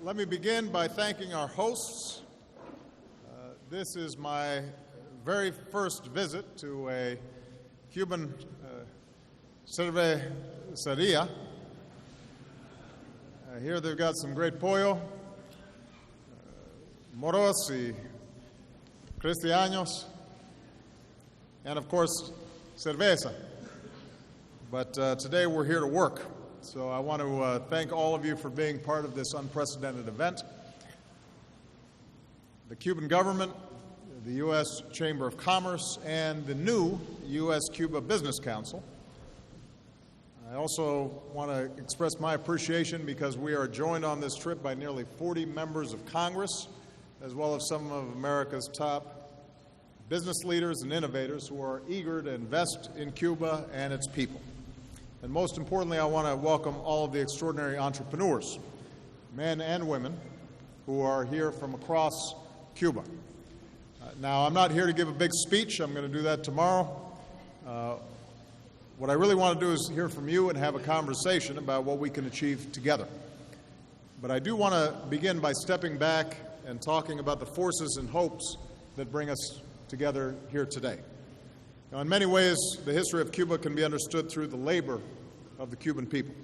Let me begin by thanking our hosts. This is my very first visit to a Cuban cerveceria. Here they've got some great pollo, moros y cristianos, and of course, cerveza. But today we're here to work. So I want to thank all of you for being part of this unprecedented event. The Cuban government, the U.S. Chamber of Commerce, and the new U.S.-Cuba Business Council. I also want to express my appreciation because we are joined on this trip by nearly 40 members of Congress, as well as some of America's top business leaders and innovators who are eager to invest in Cuba and its people. And most importantly, I want to welcome all of the extraordinary entrepreneurs, men and women, who are here from across Cuba. Now, I'm not here to give a big speech. I'm going to do that tomorrow. What I really want to do is hear from you and have a conversation about what we can achieve together. But I do want to begin by stepping back and talking about the forces and hopes that bring us together here today. Now, in many ways, the history of Cuba can be understood through the labor of the Cuban people.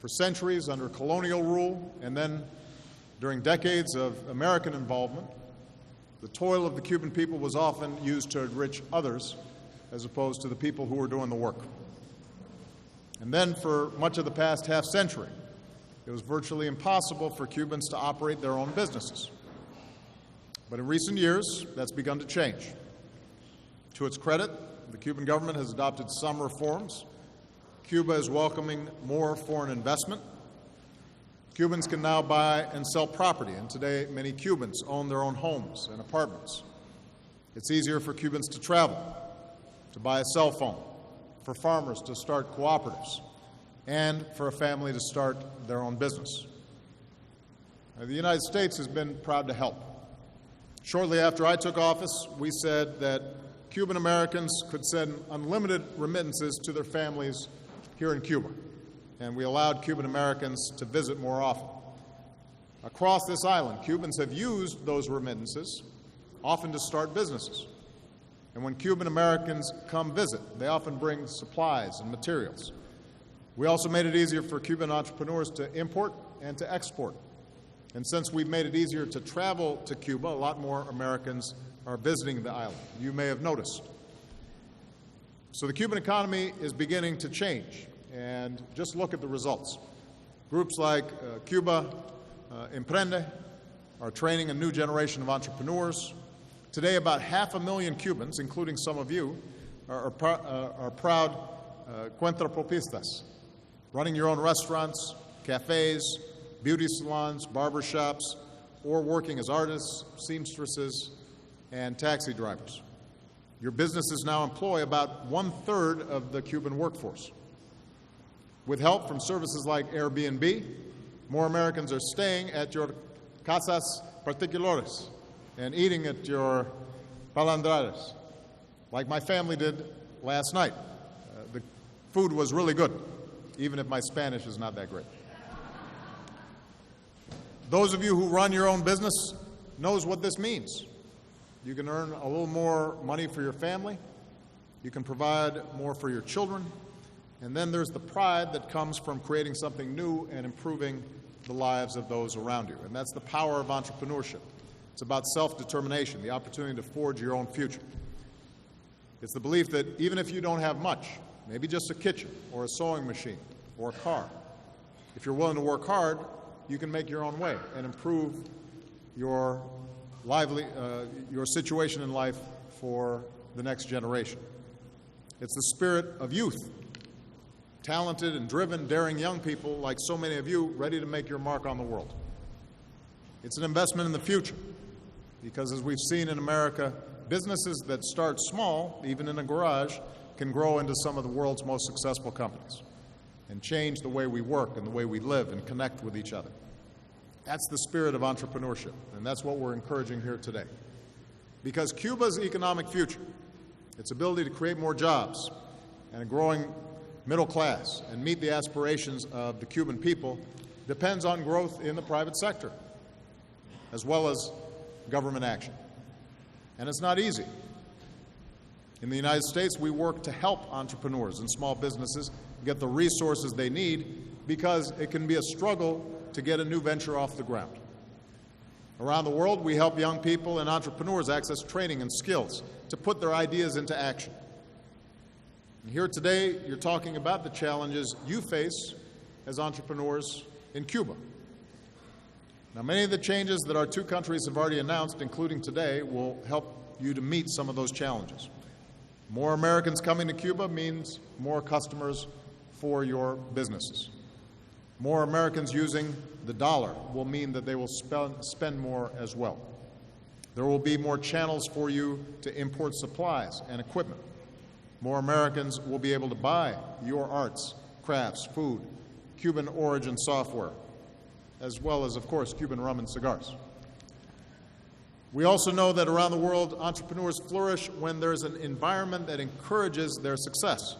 For centuries under colonial rule, and then during decades of American involvement, the toil of the Cuban people was often used to enrich others as opposed to the people who were doing the work. And then for much of the past half-century, it was virtually impossible for Cubans to operate their own businesses. But in recent years, that's begun to change. To its credit, the Cuban government has adopted some reforms. Cuba is welcoming more foreign investment. Cubans can now buy and sell property, and today many Cubans own their own homes and apartments. It's easier for Cubans to travel, to buy a cell phone, for farmers to start cooperatives, and for a family to start their own business. Now, the United States has been proud to help. Shortly after I took office, we said that Cuban Americans could send unlimited remittances to their families here in Cuba, and we allowed Cuban Americans to visit more often. Across this island, Cubans have used those remittances, often to start businesses. And when Cuban Americans come visit, they often bring supplies and materials. We also made it easier for Cuban entrepreneurs to import and to export. And since we've made it easier to travel to Cuba, a lot more Americans are visiting the island. You may have noticed. So the Cuban economy is beginning to change, and just look at the results. Groups like Cuba Emprende are training a new generation of entrepreneurs. Today, about 500,000 Cubans, including some of you, are proud cuentapropistas, running your own restaurants, cafes, beauty salons, barber shops, or working as artists, seamstresses, and taxi drivers. Your businesses now employ about 1/3 of the Cuban workforce. With help from services like Airbnb, more Americans are staying at your casas particulares and eating at your palandradas, like my family did last night. The food was really good, even if my Spanish is not that great. Those of you who run your own business knows what this means. You can earn a little more money for your family. You can provide more for your children. And then there's the pride that comes from creating something new and improving the lives of those around you. And that's the power of entrepreneurship. It's about self-determination, the opportunity to forge your own future. It's the belief that even if you don't have much, maybe just a kitchen or a sewing machine or a car, if you're willing to work hard, you can make your own way and improve your situation in life for the next generation. It's the spirit of youth, talented and driven, daring young people like so many of you, ready to make your mark on the world. It's an investment in the future, because as we've seen in America, businesses that start small, even in a garage, can grow into some of the world's most successful companies and change the way we work and the way we live and connect with each other. That's the spirit of entrepreneurship, and that's what we're encouraging here today. Because Cuba's economic future, its ability to create more jobs and a growing middle class and meet the aspirations of the Cuban people depends on growth in the private sector, as well as government action. And it's not easy. In the United States, we work to help entrepreneurs and small businesses get the resources they need because it can be a struggle to get a new venture off the ground. Around the world, we help young people and entrepreneurs access training and skills to put their ideas into action. And here today, you're talking about the challenges you face as entrepreneurs in Cuba. Now, many of the changes that our two countries have already announced, including today, will help you to meet some of those challenges. More Americans coming to Cuba means more customers for your businesses. More Americans using the dollar will mean that they will spend more as well. There will be more channels for you to import supplies and equipment. More Americans will be able to buy your arts, crafts, food, Cuban origin software, as well as, of course, Cuban rum and cigars. We also know that around the world, entrepreneurs flourish when there's an environment that encourages their success,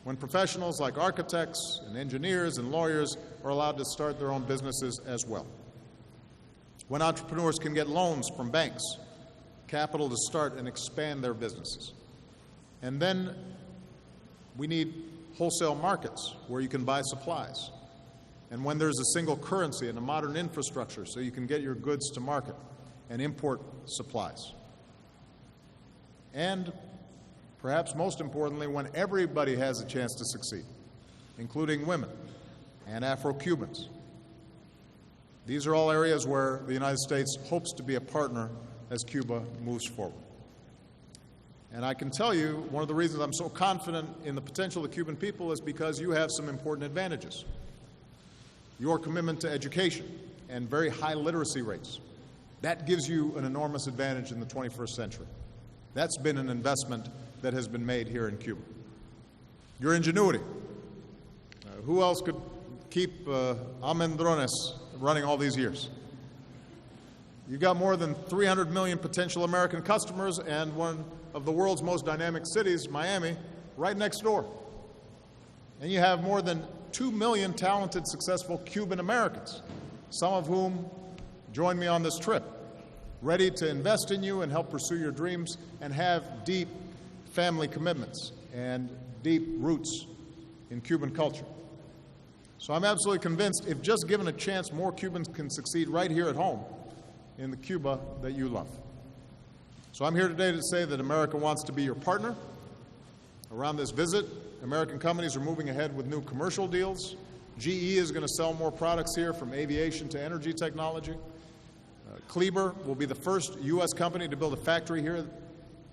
when professionals like architects and engineers and lawyers are allowed to start their own businesses as well, when entrepreneurs can get loans from banks, capital to start and expand their businesses. And then we need wholesale markets where you can buy supplies, and when there's a single currency and a modern infrastructure so you can get your goods to market and import supplies. And perhaps most importantly, when everybody has a chance to succeed, including women and Afro-Cubans. These are all areas where the United States hopes to be a partner as Cuba moves forward. And I can tell you, one of the reasons I'm so confident in the potential of the Cuban people is because you have some important advantages. Your commitment to education and very high literacy rates. That gives you an enormous advantage in the 21st century. That's been an investment that has been made here in Cuba. Your ingenuity. Who else could keep Almendrones running all these years? You've got more than 300 million potential American customers and one of the world's most dynamic cities, Miami, right next door. And you have more than 2 million talented, successful Cuban Americans, some of whom join me on this trip, ready to invest in you and help pursue your dreams and have deep family commitments and deep roots in Cuban culture. So I'm absolutely convinced if just given a chance, more Cubans can succeed right here at home in the Cuba that you love. So I'm here today to say that America wants to be your partner. Around this visit, American companies are moving ahead with new commercial deals. GE is going to sell more products here, from aviation to energy technology. Kleber will be the first U.S. company to build a factory here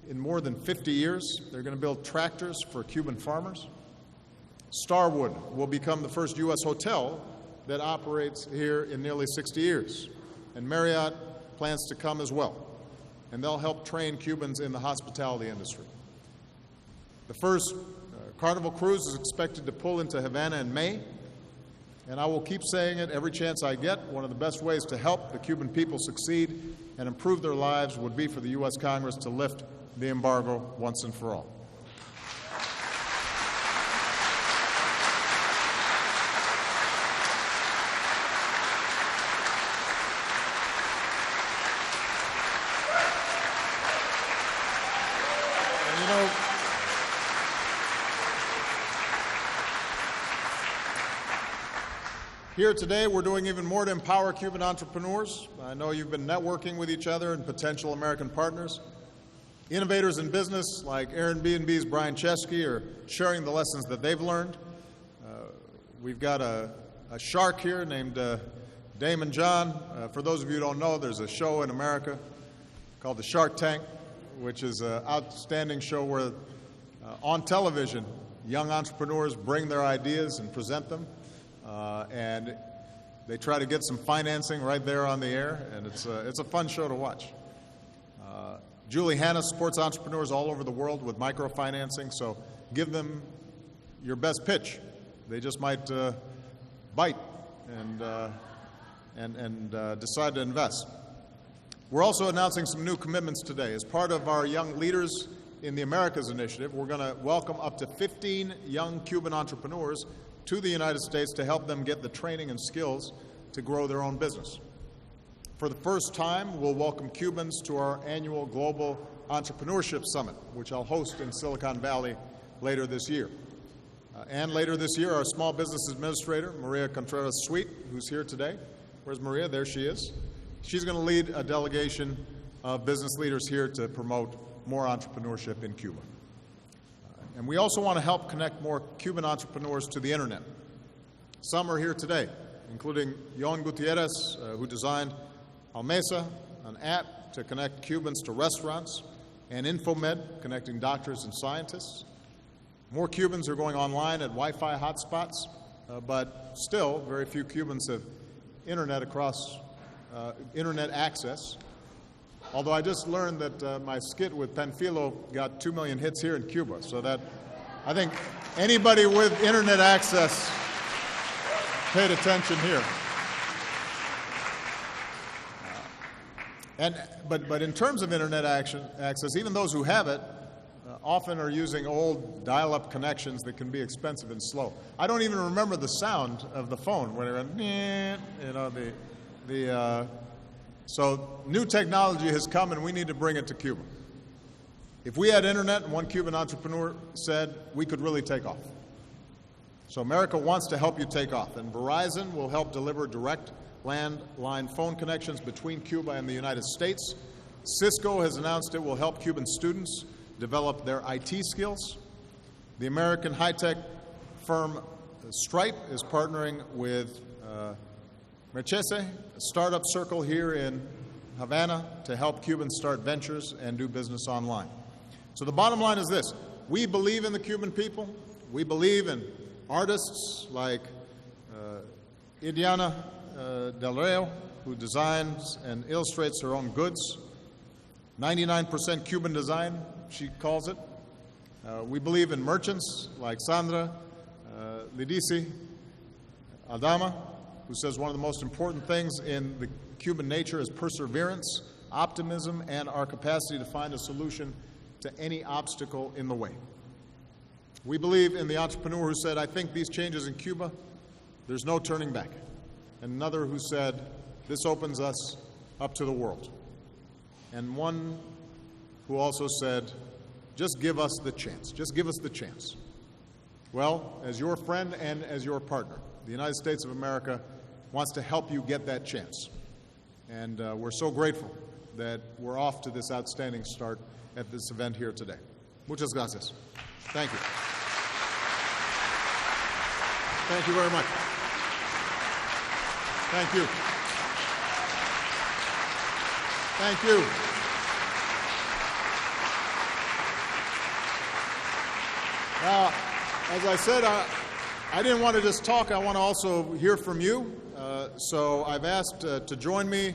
in more than 50 years. They're going to build tractors for Cuban farmers. Starwood will become the first U.S. hotel that operates here in nearly 60 years. And Marriott plans to come as well. And they'll help train Cubans in the hospitality industry. The first Carnival cruise is expected to pull into Havana in May. And I will keep saying it every chance I get. One of the best ways to help the Cuban people succeed and improve their lives would be for the U.S. Congress to lift the embargo once and for all. And you know, here today, we're doing even more to empower Cuban entrepreneurs. I know you've been networking with each other and potential American partners. Innovators in business like Airbnb's Brian Chesky are sharing the lessons that they've learned. We've got a shark here named Damon John. For those of you who don't know, there's a show in America called the Shark Tank, which is an outstanding show where on television, young entrepreneurs bring their ideas and present them. And they try to get some financing right there on the air, and it's a fun show to watch. Julie Hanna supports entrepreneurs all over the world with microfinancing, so give them your best pitch. They just might bite and decide to invest. We're also announcing some new commitments today. As part of our Young Leaders in the Americas initiative, we're going to welcome up to 15 young Cuban entrepreneurs to the United States to help them get the training and skills to grow their own business. For the first time, we'll welcome Cubans to our annual Global Entrepreneurship Summit, which I'll host in Silicon Valley later this year. And later this year, our Small Business Administrator, Maria Contreras-Sweet, who's here today. Where's Maria? There she is. She's going to lead a delegation of business leaders here to promote more entrepreneurship in Cuba. And we also want to help connect more Cuban entrepreneurs to the internet. Some are here today, including Yon Gutierrez, who designed Almesa, an app to connect Cubans to restaurants, and Infomed, connecting doctors and scientists. More Cubans are going online at Wi-Fi hotspots, but still very few Cubans have internet access. Although I just learned that my skit with Panfilo got 2 million hits here in Cuba, so that I think anybody with internet access paid attention here. But in terms of internet access, even those who have it often are using old dial-up connections that can be expensive and slow. I don't even remember the sound of the phone when it went, so new technology has come and we need to bring it to Cuba. If we had internet, and one Cuban entrepreneur said, we could really take off. So America wants to help you take off, and Verizon will help deliver direct landline phone connections between Cuba and the United States. Cisco has announced it will help Cuban students develop their IT skills. The American high-tech firm Stripe is partnering with Merchese, a startup circle here in Havana, to help Cubans start ventures and do business online. So the bottom line is this. We believe in the Cuban people. We believe in artists like Idiana Del Reo, who designs and illustrates her own goods. 99% Cuban design, she calls it. We believe in merchants like Sandra Lidisi Aldama, who says one of the most important things in the Cuban nature is perseverance, optimism, and our capacity to find a solution to any obstacle in the way. We believe in the entrepreneur who said, I think these changes in Cuba, there's no turning back. And another who said, this opens us up to the world. And one who also said, just give us the chance. Just give us the chance. Well, as your friend and as your partner, the United States of America wants to help you get that chance. And we're so grateful that we're off to this outstanding start at this event here today. Muchas gracias. Thank you. Thank you very much. Thank you. Thank you. Now, as I said, I didn't want to just talk. I want to also hear from you. So I've asked to join me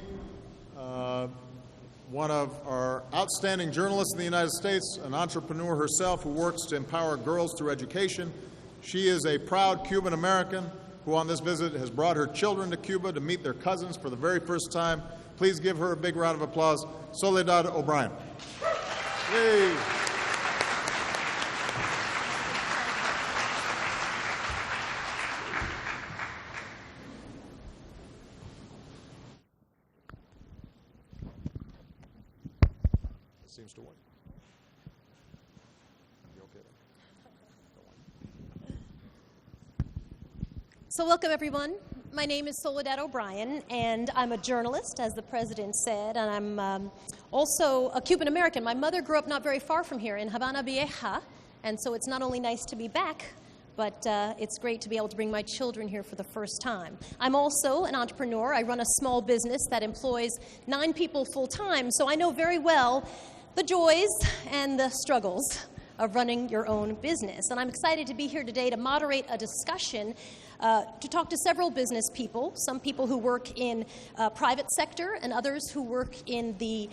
one of our outstanding journalists in the United States, an entrepreneur herself who works to empower girls through education. She is a proud Cuban American who on this visit has brought her children to Cuba to meet their cousins for the very first time. Please give her a big round of applause. Soledad O'Brien. Yay. Seems to work. You okay? So welcome, everyone. My name is Soledad O'Brien, and I'm a journalist, as the president said, and I'm also a Cuban American. My mother grew up not very far from here in Havana Vieja, and so it's not only nice to be back, but it's great to be able to bring my children here for the first time. I'm also an entrepreneur. I run a small business that employs 9 people full-time, so I know very well the joys and the struggles of running your own business. And I'm excited to be here today to moderate a discussion to talk to several business people, some people who work in private sector and others who work in the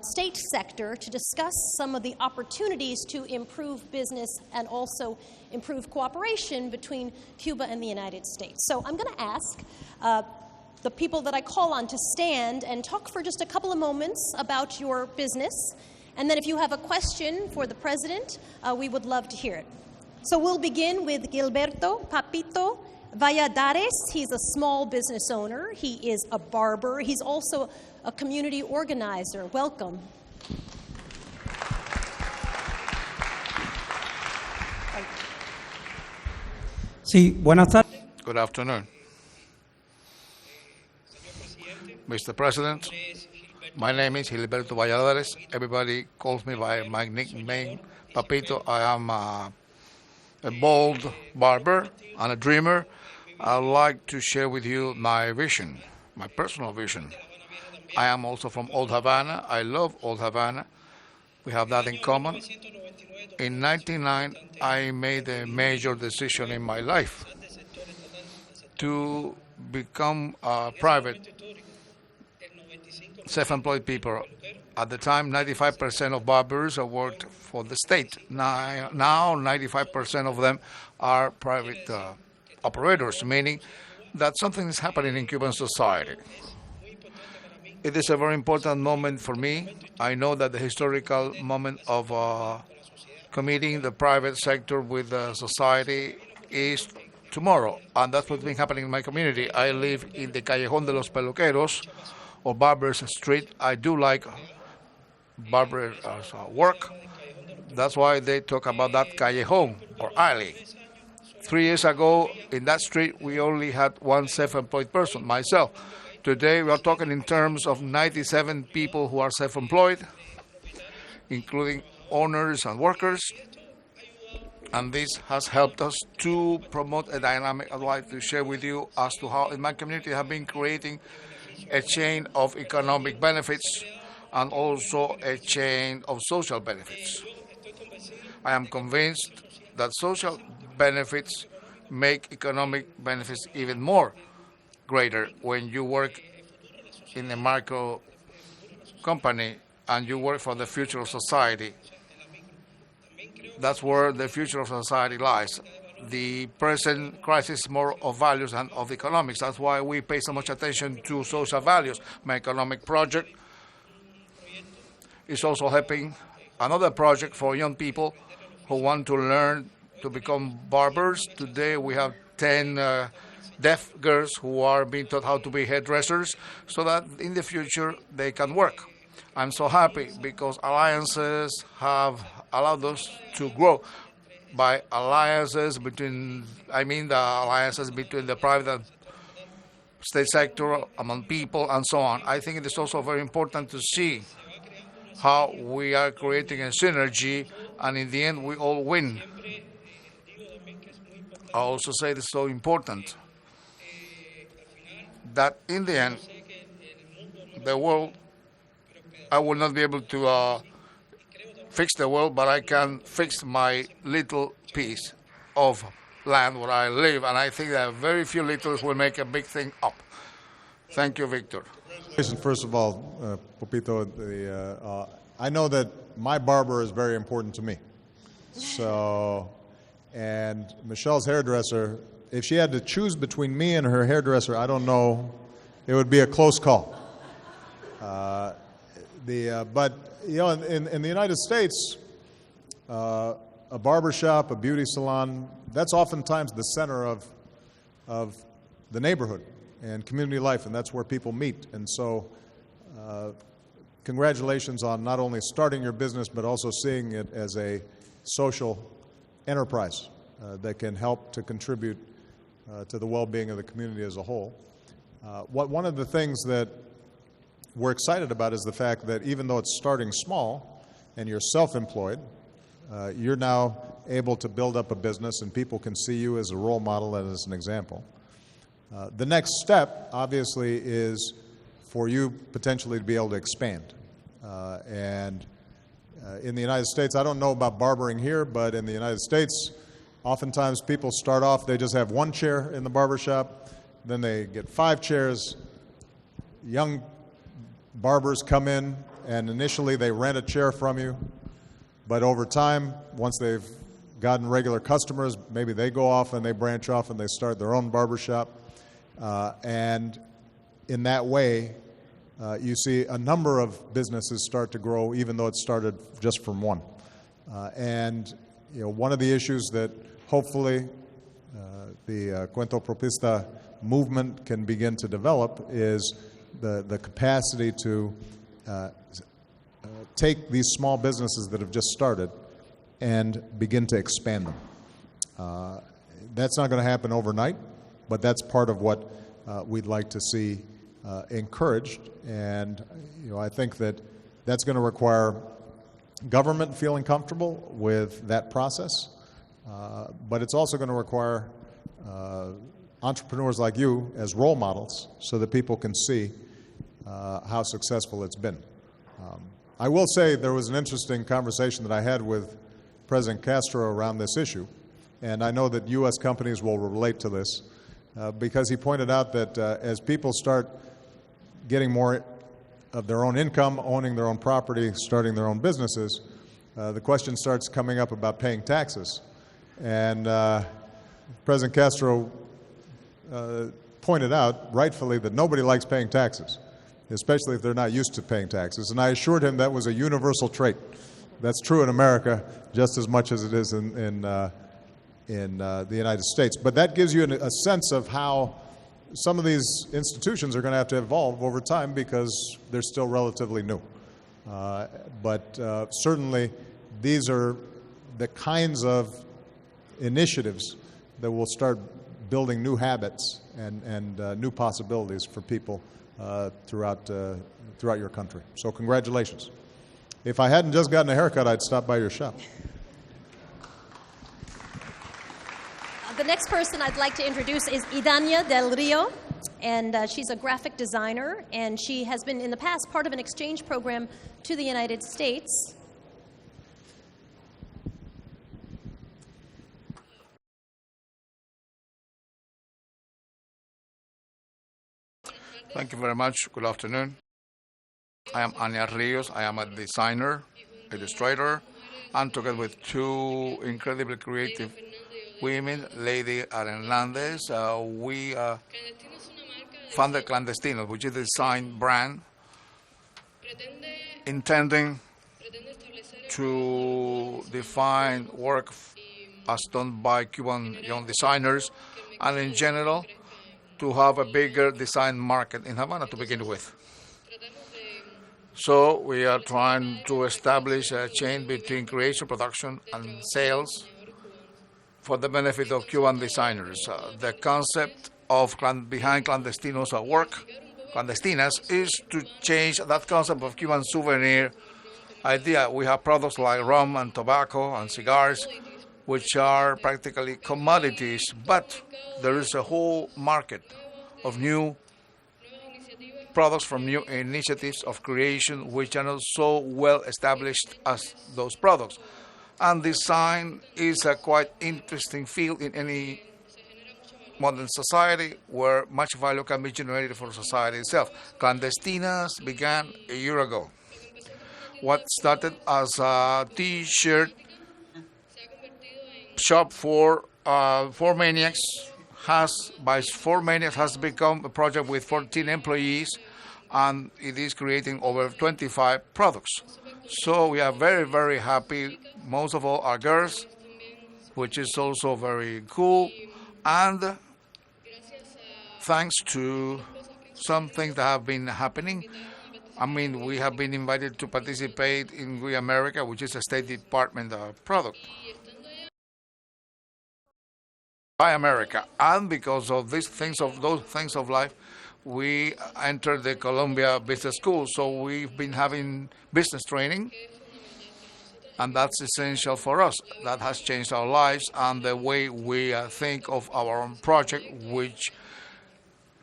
state sector, to discuss some of the opportunities to improve business and also improve cooperation between Cuba and the United States. So I'm going to ask the people that I call on to stand and talk for just a couple of moments about your business. And then if you have a question for the president, we would love to hear it. So we'll begin with Gilberto Papito Valladares. He's a small business owner. He is a barber. He's also a community organizer. Welcome. Sí, buenas tardes. Good afternoon. Mr. President, my name is Gilberto Valladares. Everybody calls me by my nickname, Papito. I am a bold barber and a dreamer. I'd like to share with you my vision, my personal vision. I am also from Old Havana. I love Old Havana. We have that in common. In 1999, I made a major decision in my life to become a private self-employed people. At the time, 95% of barbers worked for the state. Now 95% of them are private operators, meaning that something is happening in Cuban society. It is a very important moment for me. I know that the historical moment of committing the private sector with the society is tomorrow, and that's what's been happening in my community. I live in the Callejón de los Peluqueros, or Barbers Street. I do like barber work. That's why they talk about that callejón or alley. 3 years ago, in that street, we only had one self-employed person, myself. Today, we are talking in terms of 97 people who are self-employed, including owners and workers. And this has helped us to promote a dynamic I'd like to share with you as to how in my community have been creating a chain of economic benefits and also a chain of social benefits. I am convinced that social benefits make economic benefits even more greater when you work in a micro company and you work for the future of society. That's where the future of society lies. The present crisis is more of values than of economics. That's why we pay so much attention to social values. My economic project is also helping another project for young people who want to learn to become barbers. Today we have 10 deaf girls who are being taught how to be hairdressers so that in the future they can work. I'm so happy because alliances have allowed us to grow. By alliances between, I mean the alliances between the private and state sector, among people, and so on. I think it is also very important to see how we are creating a synergy, and in the end, we all win. I also say it is so important that in the end, the world, I will not be able to fix the world, but I can fix my little piece of land where I live, and I think that very few littles will make a big thing up. Thank you, Victor. First of all, Popito, I know that my barber is very important to me. So, and Michelle's hairdresser, if she had to choose between me and her hairdresser, I don't know, it would be a close call. But you know, in the United States, a barbershop, a beauty salon, that's oftentimes the center of the neighborhood and community life, and that's where people meet. And so, congratulations on not only starting your business, but also seeing it as a social enterprise that can help to contribute to the well-being of the community as a whole. One of the things that we're excited about is the fact that even though it's starting small and you're self-employed, you're now able to build up a business and people can see you as a role model and as an example. The next step, obviously, is for you potentially to be able to expand. In the United States, I don't know about barbering here, but in the United States, oftentimes people start off, they just have one chair in the barbershop, then they get 5 chairs. Young barbers come in, and initially they rent a chair from you, but over time, once they've gotten regular customers, maybe they go off and they branch off and they start their own barbershop. And in that way, you see a number of businesses start to grow, even though it started just from one. And One of the issues that hopefully the cuentopropista movement can begin to develop is the capacity to take these small businesses that have just started and begin to expand them. That's not going to happen overnight, but that's part of what we'd like to see encouraged. And I think that that's going to require government feeling comfortable with that process, but it's also going to require entrepreneurs like you as role models so that people can see how successful it's been. I will say there was an interesting conversation that I had with President Castro around this issue, and I know that U.S. companies will relate to this because he pointed out that as people start getting more of their own income, owning their own property, starting their own businesses, the question starts coming up about paying taxes. And President Castro pointed out, rightfully, that nobody likes paying taxes, especially if they're not used to paying taxes. And I assured him that was a universal trait. That's true in America just as much as it is in the United States. But that gives you a sense of how some of these institutions are going to have to evolve over time because they're still relatively new. But certainly these are the kinds of initiatives that will start building new habits and new possibilities for people throughout your country. So congratulations. If I hadn't just gotten a haircut, I'd stop by your shop. The next person I'd like to introduce is Idania Del Rio, and she's a graphic designer, and she has been in the past part of an exchange program to the United States. Thank you very much. Good afternoon. I am Ania Rios. I am a designer, illustrator, and together with two incredibly creative women, Lady Hernandez, we founded Clandestinos, which is a design brand intending to define work as done by Cuban young designers and in general to have a bigger design market in Havana to begin with. So we are trying to establish a chain between creation, production, and sales for the benefit of Cuban designers. The concept of behind Clandestinos at work, Clandestinas, is to change that concept of Cuban souvenir idea. We have products like rum and tobacco and cigars, which are practically commodities, but there is a whole market of new products from new initiatives of creation which are not so well established as those products. And design is a quite interesting field in any modern society where much value can be generated for society itself. Clandestinas began a year ago. What started as a T-shirt shop for maniacs has become a project with 14 employees, and it is creating over 25 products. So we are very, very happy. Most of all are girls, which is also very cool. And thanks to some things that have been happening, we have been invited to participate in We America, which is a State Department product. By America, and because of those things of life, we entered the Columbia Business School. So we've been having business training, and that's essential for us. That has changed our lives and the way we think of our own project, which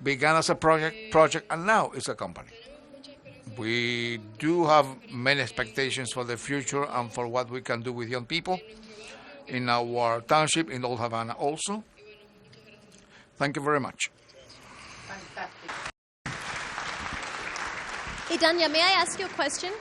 began as a project, and now is a company. We do have many expectations for the future and for what we can do with young people in our township in Old Havana also. Thank you very much. Idania, may I ask you a question?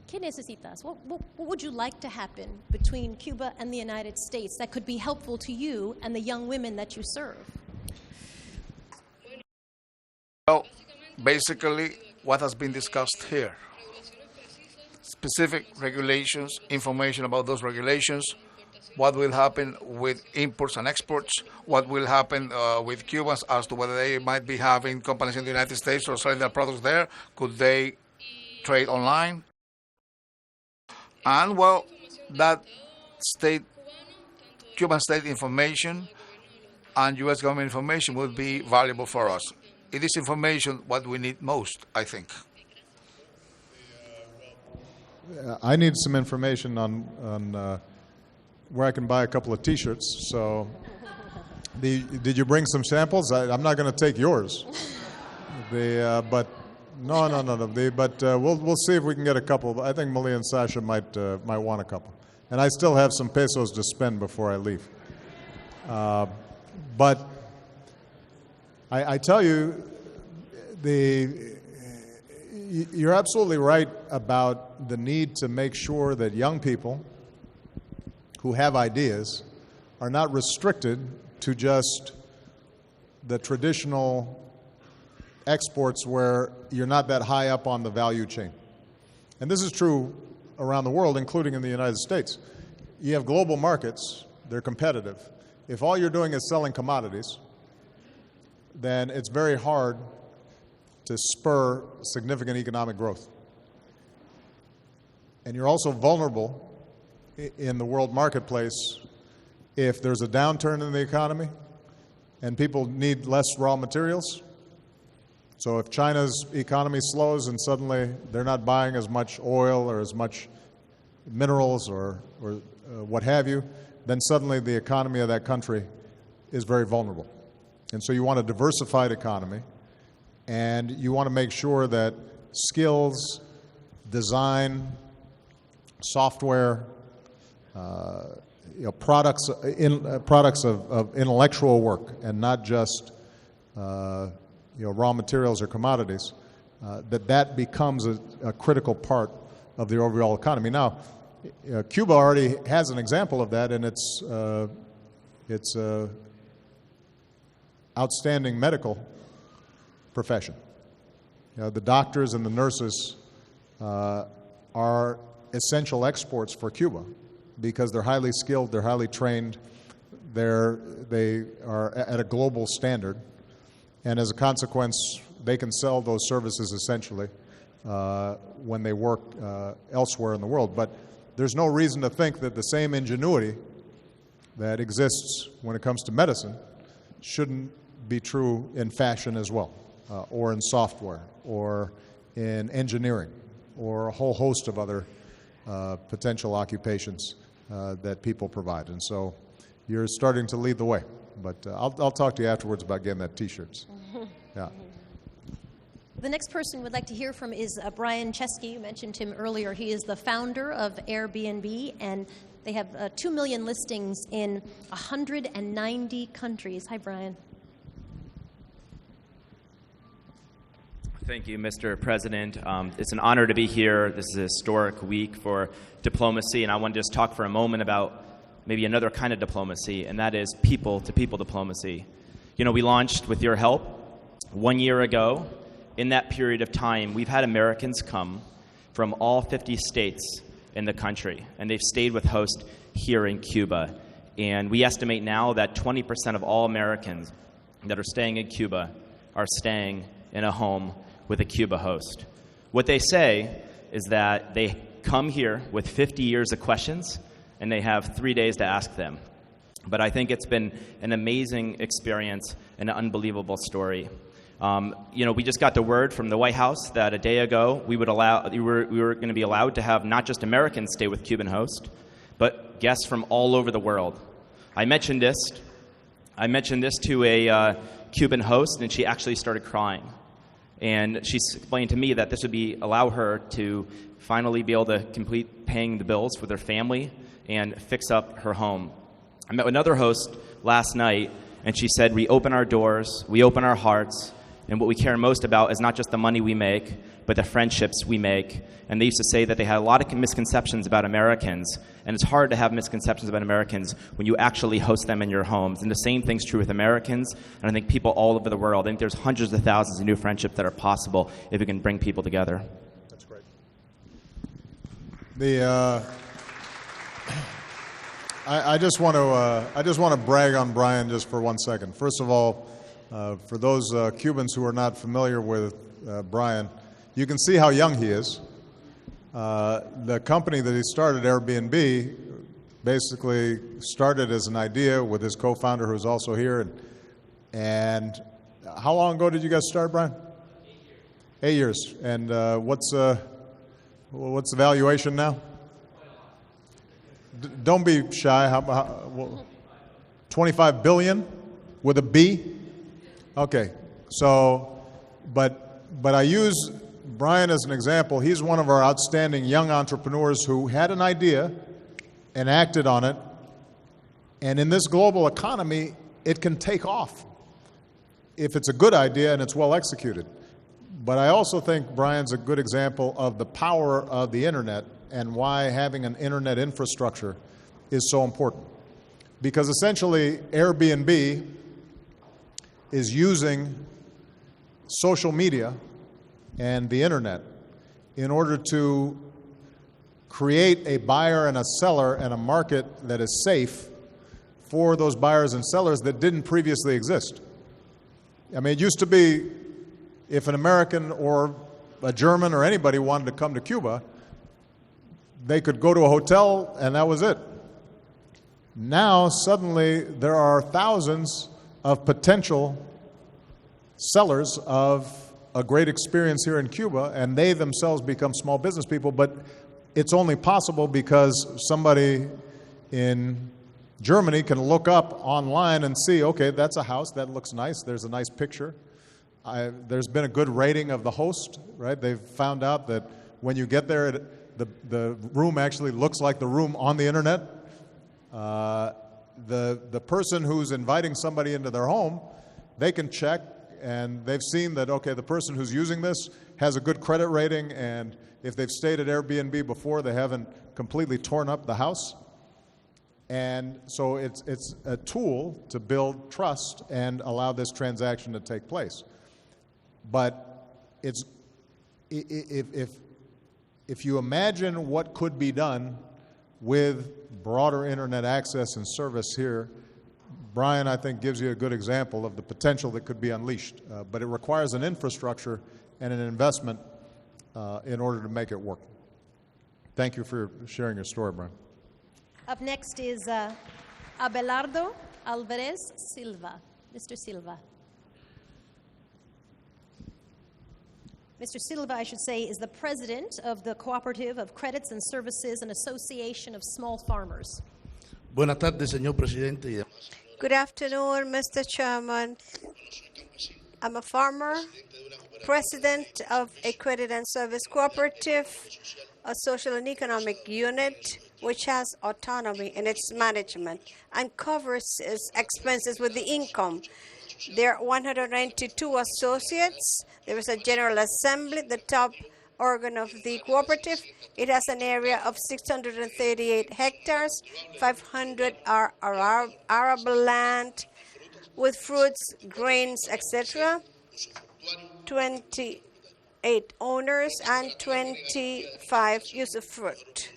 ¿Qué necesitas? What would you like to happen between Cuba and the United States that could be helpful to you and the young women that you serve? Well, basically, what has been discussed here, specific regulations, information about those regulations, what will happen with imports and exports, what will happen with Cubans as to whether they might be having companies in the United States or selling their products there. Could they trade online? And well, that Cuban state information and U.S. government information would be valuable for us. It is information what we need most, I think. I need some information on where I can buy a couple of T-shirts. So, did you bring some samples? I'm not going to take yours. But no. We'll see if we can get a couple. I think Malia and Sasha might want a couple. And I still have some pesos to spend before I leave. But I tell you, you're absolutely right about the need to make sure that young people who have ideas are not restricted to just the traditional exports where you're not that high up on the value chain. And this is true around the world, including in the United States. You have global markets, they're competitive. If all you're doing is selling commodities, then it's very hard to spur significant economic growth. And you're also vulnerable in the world marketplace if there's a downturn in the economy and people need less raw materials. So if China's economy slows and suddenly they're not buying as much oil or as much minerals or what have you, then suddenly the economy of that country is very vulnerable. And so you want a diversified economy, and you want to make sure that skills, design, software, products of intellectual work, and not just raw materials or commodities, that becomes a critical part of the overall economy. Now, Cuba already has an example of that in its outstanding medical profession. The doctors and the nurses are essential exports for Cuba because they're highly skilled, they're highly trained, they are at a global standard, and as a consequence, they can sell those services essentially when they work elsewhere in the world. But there's no reason to think that the same ingenuity that exists when it comes to medicine shouldn't be true in fashion as well, or in software, or in engineering, or a whole host of other potential occupations that people provide. And so you're starting to lead the way. But I'll talk to you afterwards about getting that T-shirts. Yeah. The next person we'd like to hear from is Brian Chesky. You mentioned him earlier. He is the founder of Airbnb, and they have 2 million listings in 190 countries. Hi, Brian. Thank you, Mr. President. It's an honor to be here. This is a historic week for diplomacy, and I want to just talk for a moment about maybe another kind of diplomacy, and that is people-to-people diplomacy. We launched with your help 1 year ago. In that period of time, we've had Americans come from all 50 states in the country, and they've stayed with host here in Cuba. And we estimate now that 20% of all Americans that are staying in Cuba are staying in a home with a Cuba host. What they say is that they come here with 50 years of questions, and they have 3 days to ask them. But I think it's been an amazing experience and an unbelievable story. We just got the word from the White House that a day ago we were going to be allowed to have not just Americans stay with Cuban host, but guests from all over the world. I mentioned this to a Cuban host, and she actually started crying. And she explained to me that this would allow her to finally be able to complete paying the bills for their family and fix up her home. I met with another host last night, and she said, we open our doors, we open our hearts, and what we care most about is not just the money we make, but the friendships we make. And they used to say that they had a lot of misconceptions about Americans, and it's hard to have misconceptions about Americans when you actually host them in your homes. And the same thing's true with Americans, and I think people all over the world. I think there's hundreds of thousands of new friendships that are possible if we can bring people together. That's great. The I just want to brag on Brian just for 1 second. First of all, for those Cubans who are not familiar with Brian, you can see how young he is. The company that he started, Airbnb, basically started as an idea with his co-founder, who's also here. And how long ago did you guys start, Brian? 8 years. And what's the valuation now? Don't be shy. How 25 billion with a B? Okay. So, but I use Brian as an example. He's one of our outstanding young entrepreneurs who had an idea and acted on it. And in this global economy, it can take off if it's a good idea and it's well executed. But I also think Brian's a good example of the power of the internet and why having an internet infrastructure is so important. Because essentially, Airbnb is using social media and the internet in order to create a buyer and a seller and a market that is safe for those buyers and sellers that didn't previously exist. I mean, it used to be if an American or a German or anybody wanted to come to Cuba, they could go to a hotel and that was it. Now, suddenly, there are thousands of potential sellers of a great experience here in Cuba, and they themselves become small business people, but it's only possible because somebody in Germany can look up online and see, okay, that's a house, that looks nice, there's a nice picture. There's been a good rating of the host, right? They've found out that when you get there, the room actually looks like the room on the internet. The person who's inviting somebody into their home, they can check, and they've seen that, okay, the person who's using this has a good credit rating, and if they've stayed at Airbnb before, they haven't completely torn up the house. And so it's a tool to build trust and allow this transaction to take place. But it's if you imagine what could be done with broader internet access and service here, Brian, I think, gives you a good example of the potential that could be unleashed. But it requires an infrastructure and an investment in order to make it work. Thank you for sharing your story, Brian. Up next is Abelardo Alvarez Silva. Mr. Silva. Mr. Silva, I should say, is the president of the Cooperative of Credits and Services and Association of Small Farmers. Buenas tardes, señor presidente. Good afternoon, Mr. Chairman. I'm a farmer, president of a credit and service cooperative, a social and economic unit which has autonomy in its management and covers its expenses with the income. There are 192 associates. There is a general assembly, the top organ of the cooperative. It has an area of 638 hectares. 500 are arable land with fruits, grains, etc. 28 owners and 25 use of fruit.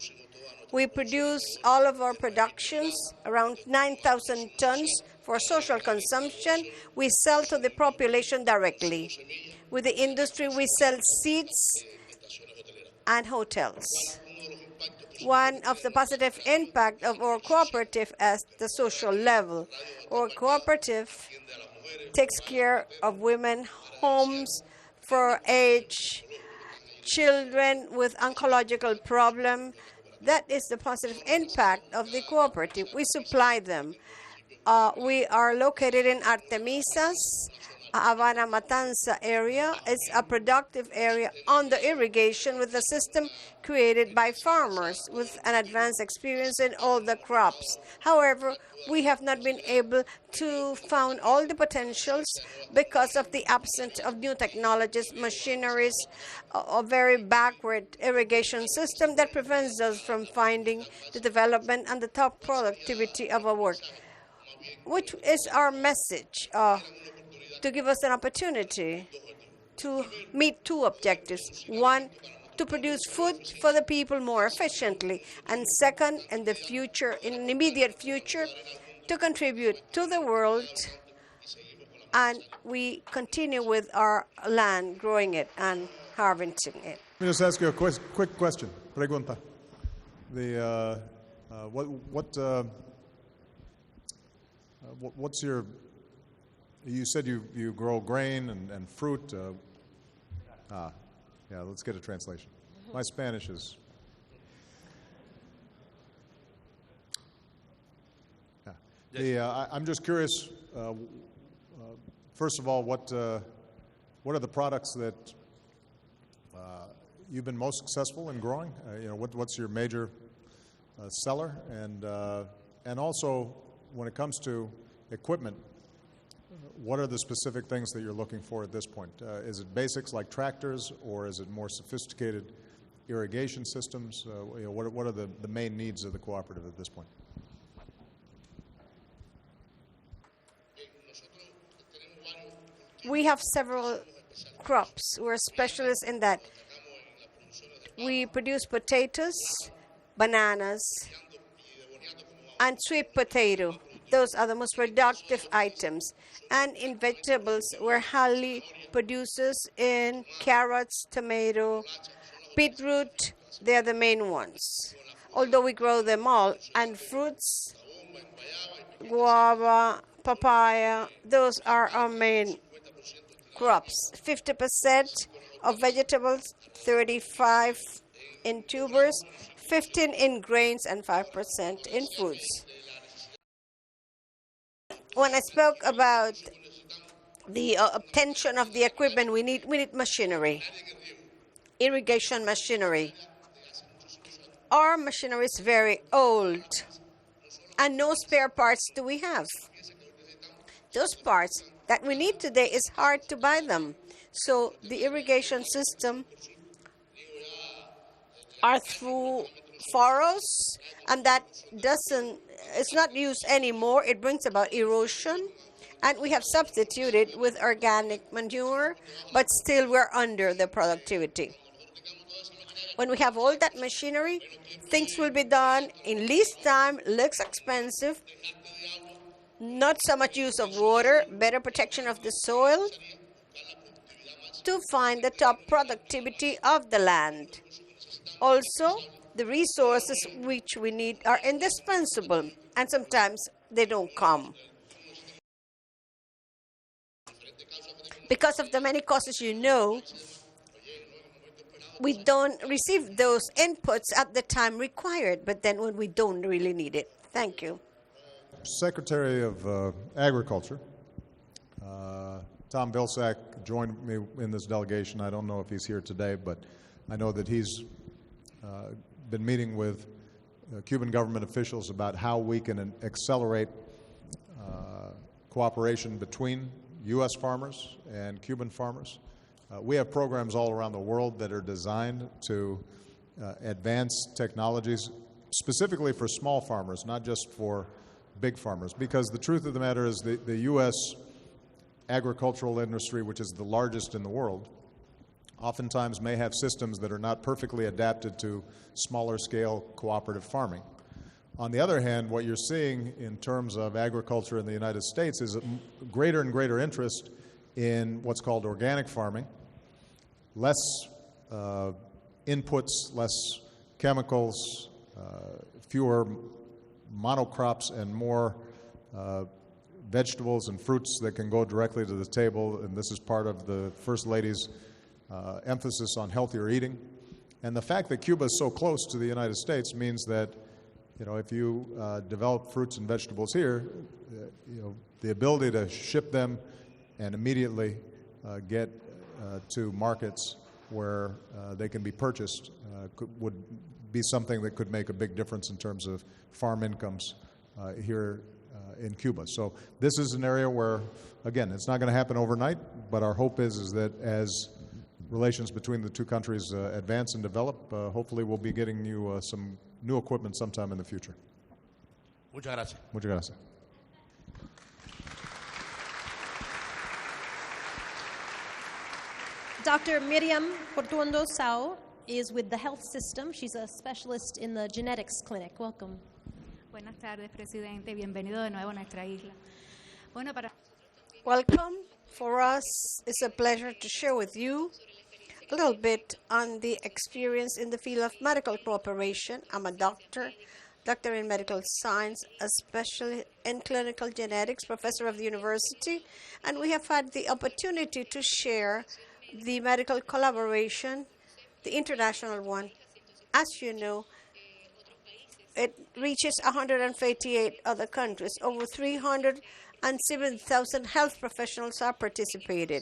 We produce all of our productions, around 9,000 tons for social consumption. We sell to the population directly. With the industry, we sell seeds and hotels. One of the positive impact of our cooperative at the social level, our cooperative takes care of women, homes for age, children with oncological problem. That is the positive impact of the cooperative. We supply them. We are located in Artemisas, Havana Matanza area. It's a productive area under irrigation with a system created by farmers with an advanced experience in all the crops. However, we have not been able to find all the potentials because of the absence of new technologies, machineries, a very backward irrigation system that prevents us from finding the development and the top productivity of our work. Which is our message? To give us an opportunity to meet two objectives. One, to produce food for the people more efficiently. And second, in the future, in an immediate future, to contribute to the world. And we continue with our land, growing it and harvesting it. Let me just ask you a quick question. Pregunta. What's your? You said you grow grain and fruit. Yeah. Let's get a translation. My Spanish is. Yeah. I'm just curious. First of all, what are the products that you've been most successful in growing? What's your major seller, and also when it comes to equipment, what are the specific things that you're looking for at this point? Is it basics like tractors, or is it more sophisticated irrigation systems? What are the main needs of the cooperative at this point? We have several crops. We're specialists in that. We produce potatoes, bananas, and sweet potato. Those are the most productive items. And in vegetables, we're highly producers in carrots, tomato, beetroot. They're the main ones, although we grow them all. And fruits, guava, papaya, those are our main crops. 50% of vegetables, 35% in tubers, 15% in grains, and 5% in fruits. When I spoke about the obtention of the equipment, we need machinery, irrigation machinery. Our machinery is very old, and no spare parts do we have. Those parts that we need today, is hard to buy them. So the irrigation system are through furrows, and that it's not used anymore. It brings about erosion, and we have substituted with organic manure, but still we're under the productivity. When we have all that machinery, things will be done in least time, less expensive, not so much use of water, better protection of the soil, to find the top productivity of the land. Also, the resources which we need are indispensable, and sometimes they don't come. Because of the many causes we don't receive those inputs at the time required, but then when we don't really need it. Thank you. Secretary of Agriculture, Tom Vilsack, joined me in this delegation. I don't know if he's here today, but I know that he's been meeting with Cuban government officials about how we can accelerate cooperation between U.S. farmers and Cuban farmers. We have programs all around the world that are designed to advance technologies specifically for small farmers, not just for big farmers, because the truth of the matter is the U.S. agricultural industry, which is the largest in the world, oftentimes may have systems that are not perfectly adapted to smaller scale cooperative farming. On the other hand, what you're seeing in terms of agriculture in the United States is a greater and greater interest in what's called organic farming, less inputs, less chemicals, fewer monocrops, and more vegetables and fruits that can go directly to the table. And this is part of the First Lady's emphasis on healthier eating. And the fact that Cuba is so close to the United States means that, if you develop fruits and vegetables here, the ability to ship them and immediately get to markets where they can be purchased would be something that could make a big difference in terms of farm incomes here in Cuba. So this is an area where, again, it's not going to happen overnight, but our hope is that as relations between the two countries advance and develop, hopefully we'll be getting you some new equipment sometime in the future. Muchas gracias. Muchas gracias. Dr. Miriam Portuondo Sao, is with the health system. She's a specialist in the genetics clinic. Welcome. Buenas tardes, presidente. Bienvenido de nuevo a nuestra isla. Bueno, para Welcome. For us, it's a pleasure to share with you a little bit on the experience in the field of medical cooperation. I'm a doctor in medical science, especially in clinical genetics, professor of the university, and we have had the opportunity to share the medical collaboration, the international one. As you know, it reaches 158 other countries. Over 307,000 health professionals have participated.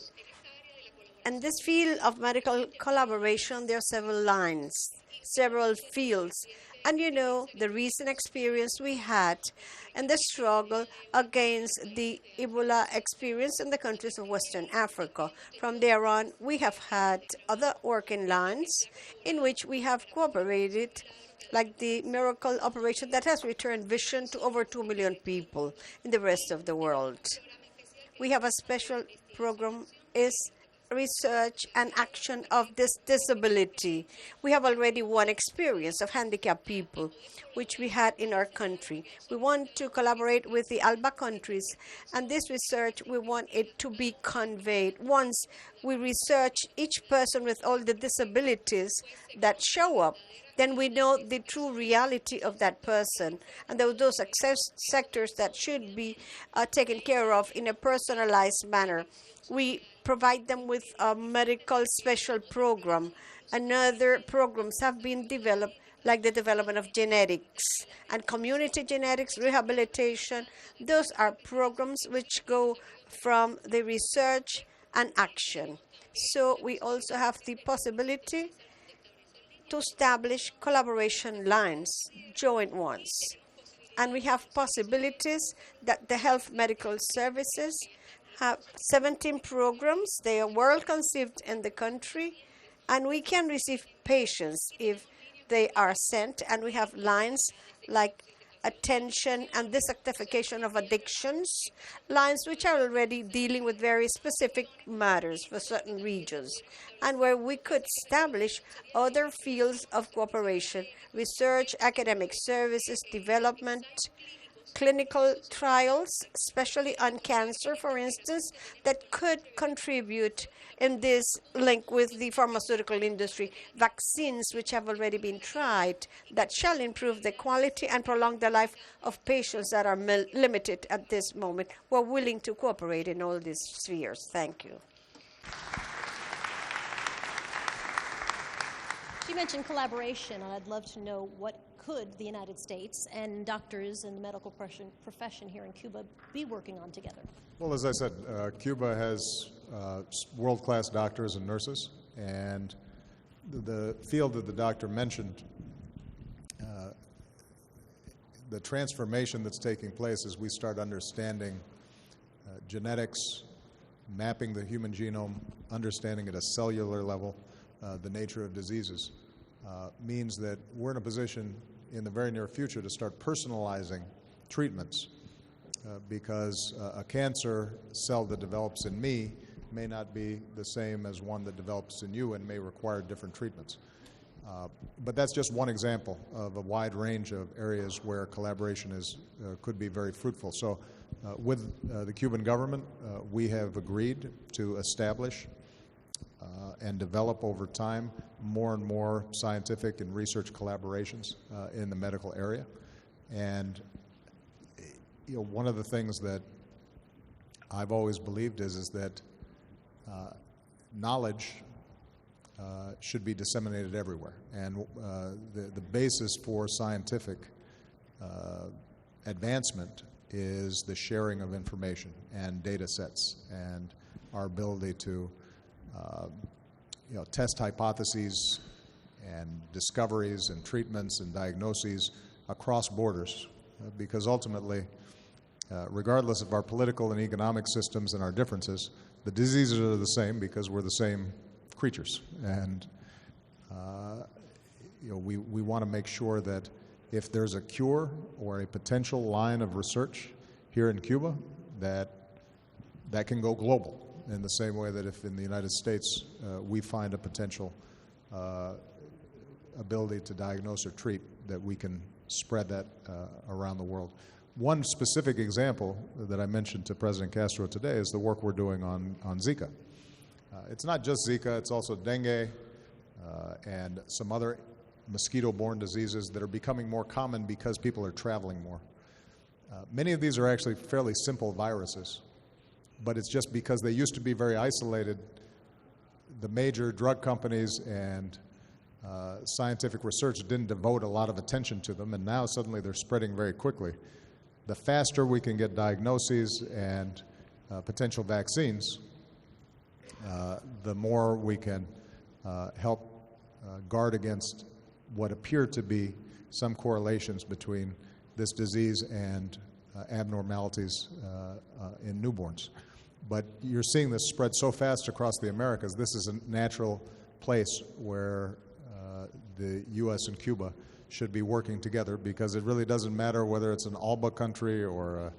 In this field of medical collaboration, there are several lines, several fields. And you know, the recent experience we had in the struggle against the Ebola experience in the countries of Western Africa. From there on, we have had other working lines in which we have cooperated, like the miracle operation that has returned vision to over 2 million people in the rest of the world. We have a special program, is research and action of this disability. We have already one experience of handicapped people, which we had in our country. We want to collaborate with the ALBA countries, and this research, we want it to be conveyed. Once we research each person with all the disabilities that show up, then we know the true reality of that person, and those success sectors that should be taken care of in a personalized manner. We provide them with a medical special program, and other programs have been developed, like the development of genetics and community genetics, rehabilitation. Those are programs which go from the research and action. So we also have the possibility to establish collaboration lines, joint ones. And we have possibilities that the health medical services have 17 programs. They are well conceived in the country, and we can receive patients if they are sent, and we have lines like attention and desertification of addictions, lines which are already dealing with very specific matters for certain regions, and where we could establish other fields of cooperation, research, academic services, development, clinical trials, especially on cancer, for instance, that could contribute in this link with the pharmaceutical industry, vaccines which have already been tried that shall improve the quality and prolong the life of patients that are limited at this moment. We're willing to cooperate in all these spheres. Thank you. You mentioned collaboration, and I'd love to know what could the United States and doctors in the medical profession here in Cuba be working on together? Well, as I said, Cuba has world-class doctors and nurses, and the field that the doctor mentioned, the transformation that's taking place as we start understanding genetics, mapping the human genome, understanding at a cellular level the nature of diseases, means that we're in a position in the very near future to start personalizing treatments because a cancer cell that develops in me may not be the same as one that develops in you and may require different treatments. But that's just one example of a wide range of areas where collaboration could be very fruitful. So with the Cuban government, we have agreed to establish and develop over time more and more scientific and research collaborations in the medical area. And one of the things that I've always believed is that knowledge should be disseminated everywhere. And the basis for scientific advancement is the sharing of information and data sets and our ability to test hypotheses and discoveries and treatments and diagnoses across borders, because ultimately, regardless of our political and economic systems and our differences, the diseases are the same because we're the same creatures. And we want to make sure that if there's a cure or a potential line of research here in Cuba, that can go global, in the same way that if in the United States we find a potential ability to diagnose or treat, that we can spread that around the world. One specific example that I mentioned to President Castro today is the work we're doing on Zika. It's not just Zika, it's also dengue and some other mosquito-borne diseases that are becoming more common because people are traveling more. Many of these are actually fairly simple viruses, but it's just because they used to be very isolated. The major drug companies and scientific research didn't devote a lot of attention to them, and now suddenly they're spreading very quickly. The faster we can get diagnoses and potential vaccines, the more we can help guard against what appear to be some correlations between this disease and abnormalities in newborns. But you're seeing this spread so fast across the Americas. This is a natural place where the U.S. and Cuba should be working together, because it really doesn't matter whether it's an ALBA country or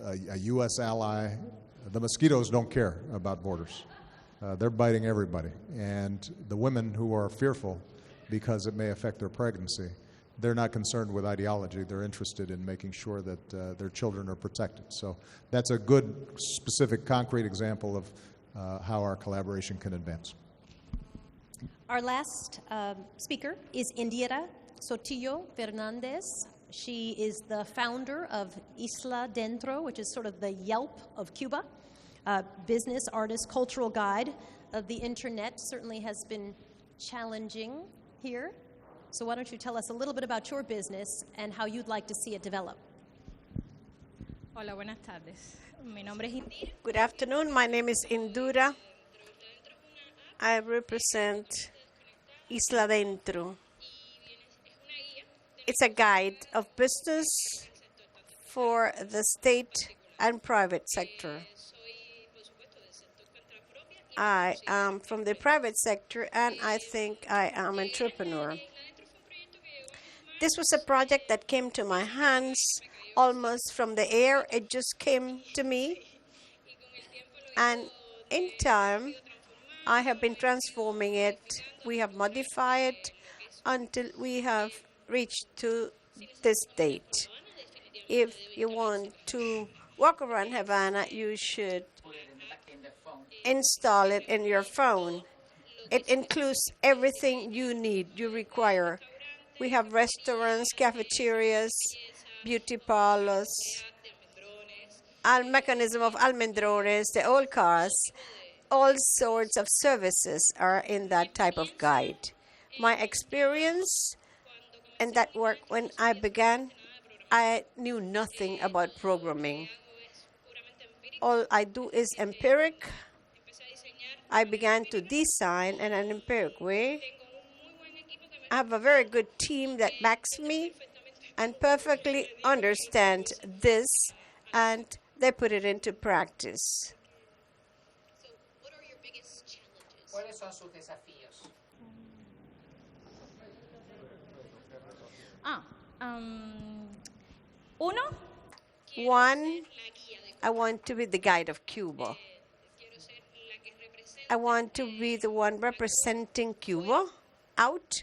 a U.S. ally. The mosquitoes don't care about borders. They're biting everybody. And the women who are fearful because it may affect their pregnancy, they're not concerned with ideology. They're interested in making sure that their children are protected. So that's a good, specific, concrete example of how our collaboration can advance. Our last speaker is Indira Sotillo Fernandez. She is the founder of Isla Dentro, which is sort of the Yelp of Cuba. Business, artist, cultural guide of the internet. Certainly has been challenging here. So why don't you tell us a little bit about your business and how you'd like to see it develop? Hola, buenas tardes. Mi nombre es Indira. Good afternoon. My name is Indura. I represent Isla Dentro. It's a guide of business for the state and private sector. I am from the private sector, and I think I am an entrepreneur. This was a project that came to my hands almost from the air. It just came to me. And in time, I have been transforming it. We have modified it until we have reached to this date. If you want to walk around Havana, you should install it in your phone. It includes everything you need, you require. We have restaurants, cafeterias, beauty parlors, mechanism of almendrones, the old cars. All sorts of services are in that type of guide. My experience in that work, when I began, I knew nothing about programming. All I do is empiric. I began to design in an empiric way. I have a very good team that backs me and perfectly understand this, and they put it into practice. So what are your biggest challenges? ¿Cuáles son sus desafíos? Uno, One, I want to be the guide of Cuba. I want to be the one representing Cuba out,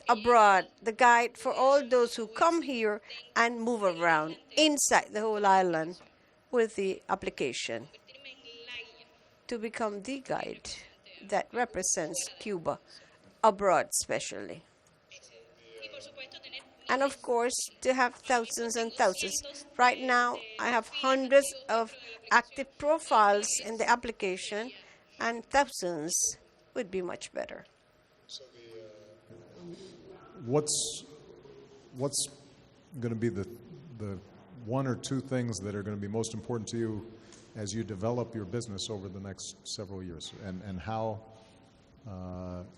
abroad, the guide for all those who come here and move around inside the whole island with the application, to become the guide that represents Cuba, abroad especially. And of course, to have thousands and thousands. Right now, I have hundreds of active profiles in the application, and thousands would be much better. So what's going to be the one or two things that are going to be most important to you as you develop your business over the next several years, and how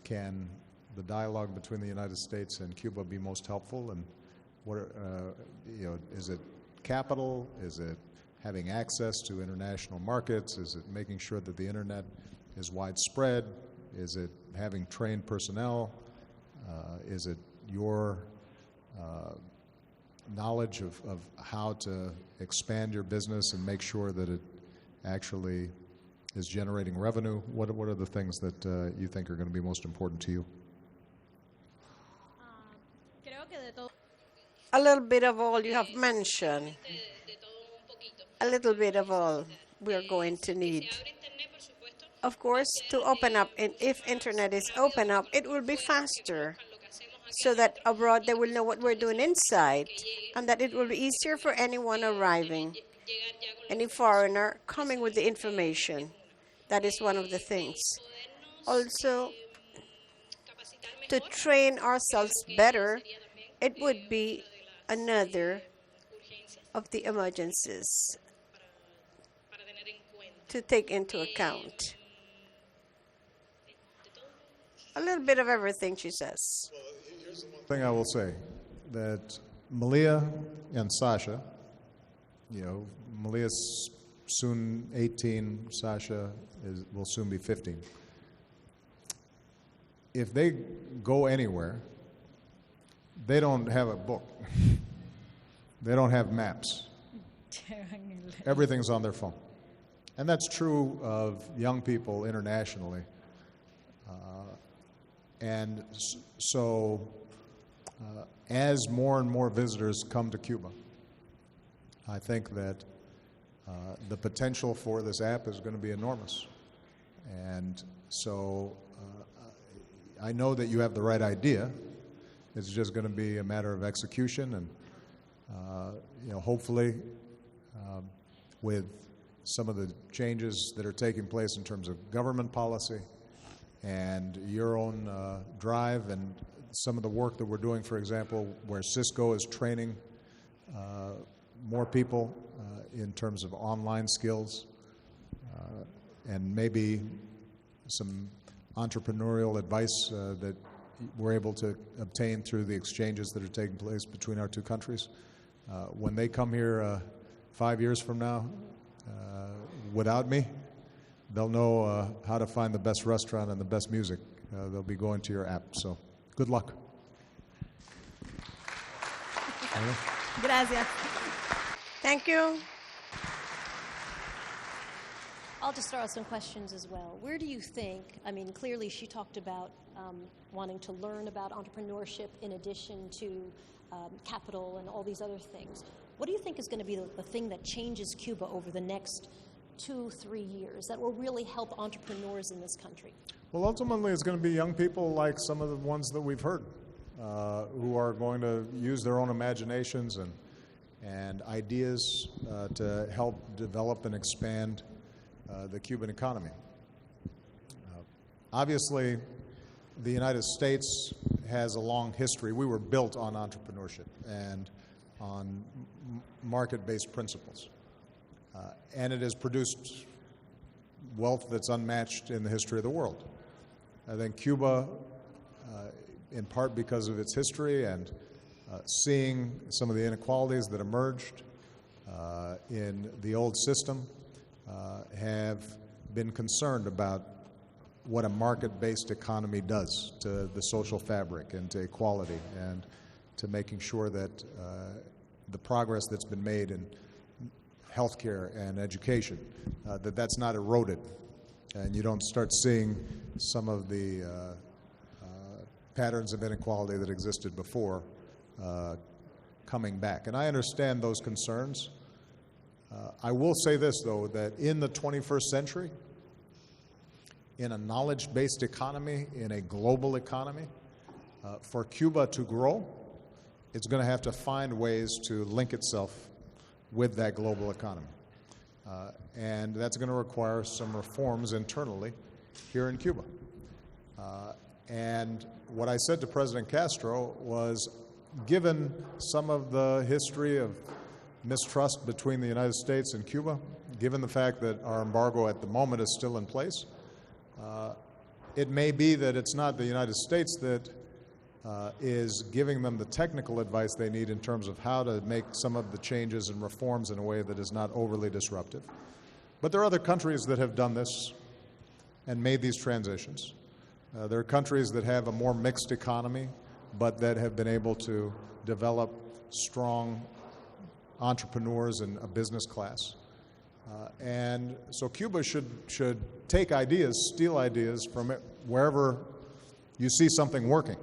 can the dialogue between the United States and Cuba be most helpful? And what is it capital? Is it having access to international markets? Is it making sure that the internet is widespread? Is it having trained personnel? Is it your knowledge of how to expand your business and make sure that it actually is generating revenue? What are the things that you think are going to be most important to you? A little bit of all you have mentioned. A little bit of all we're going to need. Of course, to open up, and if internet is open up, it will be faster, so that abroad they will know what we're doing inside, and that it will be easier for anyone arriving, any foreigner coming with the information. That is one of the things. Also, to train ourselves better, it would be another of the emergencies to take into account. A little bit of everything, she says. Here's the one thing I will say, that Malia and Sasha, Malia's soon 18, Sasha will soon be 15. If they go anywhere, they don't have a book. They don't have maps. Everything's on their phone. And that's true of young people internationally. And so as more and more visitors come to Cuba, I think that the potential for this app is going to be enormous. And so I know that you have the right idea. It's just going to be a matter of execution, and hopefully with some of the changes that are taking place in terms of government policy and your own drive and some of the work that we're doing, for example, where Cisco is training more people in terms of online skills and maybe some entrepreneurial advice that we're able to obtain through the exchanges that are taking place between our two countries. When they come here 5 years from now, without me, they'll know how to find the best restaurant and the best music. They'll be going to your app. So, good luck. Gracias. Thank you. I'll just throw out some questions as well. Where do you think, clearly she talked about wanting to learn about entrepreneurship in addition to capital and all these other things. What do you think is going to be the thing that changes Cuba over the next 2-3 years that will really help entrepreneurs in this country? Well, ultimately, it's going to be young people like some of the ones that we've heard, who are going to use their own imaginations and ideas to help develop and expand the Cuban economy. Obviously, the United States has a long history. We were built on entrepreneurship and on market-based principles. And it has produced wealth that's unmatched in the history of the world. I think Cuba, in part because of its history and seeing some of the inequalities that emerged in the old system, have been concerned about what a market-based economy does to the social fabric and to equality and to making sure that the progress that's been made in healthcare and education, that's not eroded, and you don't start seeing some of the patterns of inequality that existed before coming back. And I understand those concerns. I will say this, though, that in the 21st century, in a knowledge-based economy, in a global economy, for Cuba to grow, it's going to have to find ways to link itself with that global economy. And that's going to require some reforms internally here in Cuba. And what I said to President Castro was, given some of the history of mistrust between the United States and Cuba, given the fact that our embargo at the moment is still in place, it may be that it's not the United States that is giving them the technical advice they need in terms of how to make some of the changes and reforms in a way that is not overly disruptive. But there are other countries that have done this and made these transitions. There are countries that have a more mixed economy, but that have been able to develop strong entrepreneurs and a business class. And so Cuba should take ideas, steal ideas from it wherever you see something working.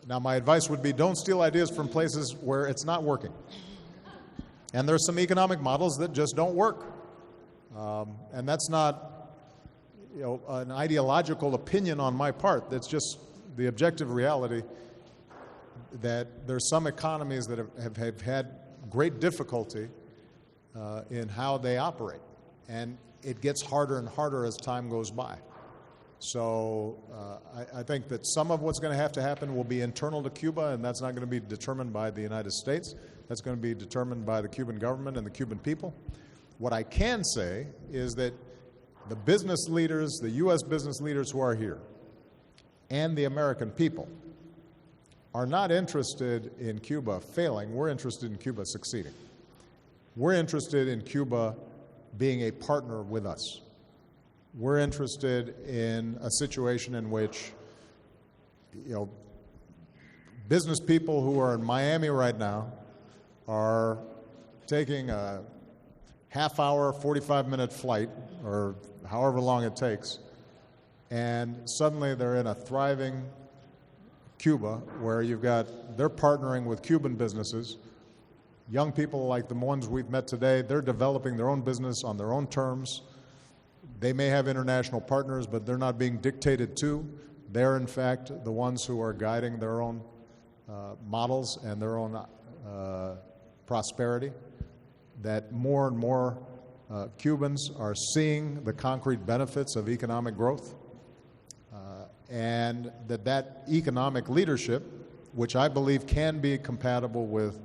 Now, my advice would be don't steal ideas from places where it's not working. And there's some economic models that just don't work. And that's not, an ideological opinion on my part. That's just the objective reality that there's some economies that have had great difficulty in how they operate. And it gets harder and harder as time goes by. So I think that some of what's going to have to happen will be internal to Cuba, and that's not going to be determined by the United States. That's going to be determined by the Cuban government and the Cuban people. What I can say is that the business leaders, the U.S. business leaders who are here, and the American people are not interested in Cuba failing. We're interested in Cuba succeeding. We're interested in Cuba being a partner with us. We're interested in a situation in which, business people who are in Miami right now are taking a half-hour, 45-minute flight, or however long it takes, and suddenly they're in a thriving Cuba where they're partnering with Cuban businesses. Young people like the ones we've met today, they're developing their own business on their own terms. They may have international partners, but they're not being dictated to. They're, in fact, the ones who are guiding their own models and their own prosperity. That more and more Cubans are seeing the concrete benefits of economic growth, and that economic leadership, which I believe can be compatible with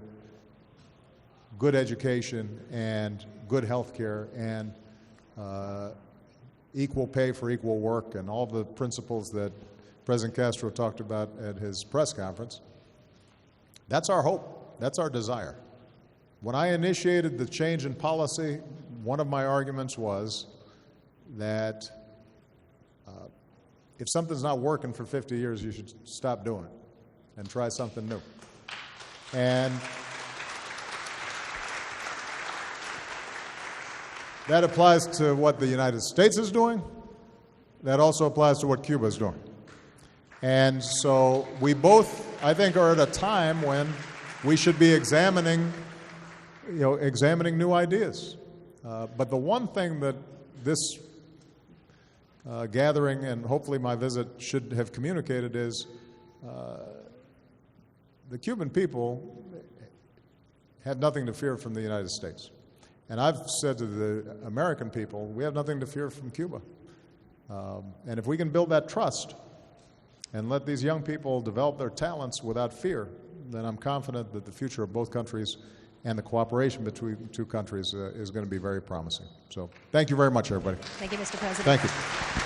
good education and good health care and equal pay for equal work and all the principles that President Castro talked about at his press conference. That's our hope. That's our desire. When I initiated the change in policy, one of my arguments was that if something's not working for 50 years, you should stop doing it and try something new. And that applies to what the United States is doing. That also applies to what Cuba is doing. And so we both, I think, are at a time when we should be examining new ideas. But the one thing that this gathering and hopefully my visit should have communicated is the Cuban people have nothing to fear from the United States. And I've said to the American people, we have nothing to fear from Cuba. And if we can build that trust and let these young people develop their talents without fear, then I'm confident that the future of both countries and the cooperation between the two countries is going to be very promising. So thank you very much, everybody. Thank you, Mr. President. Thank you.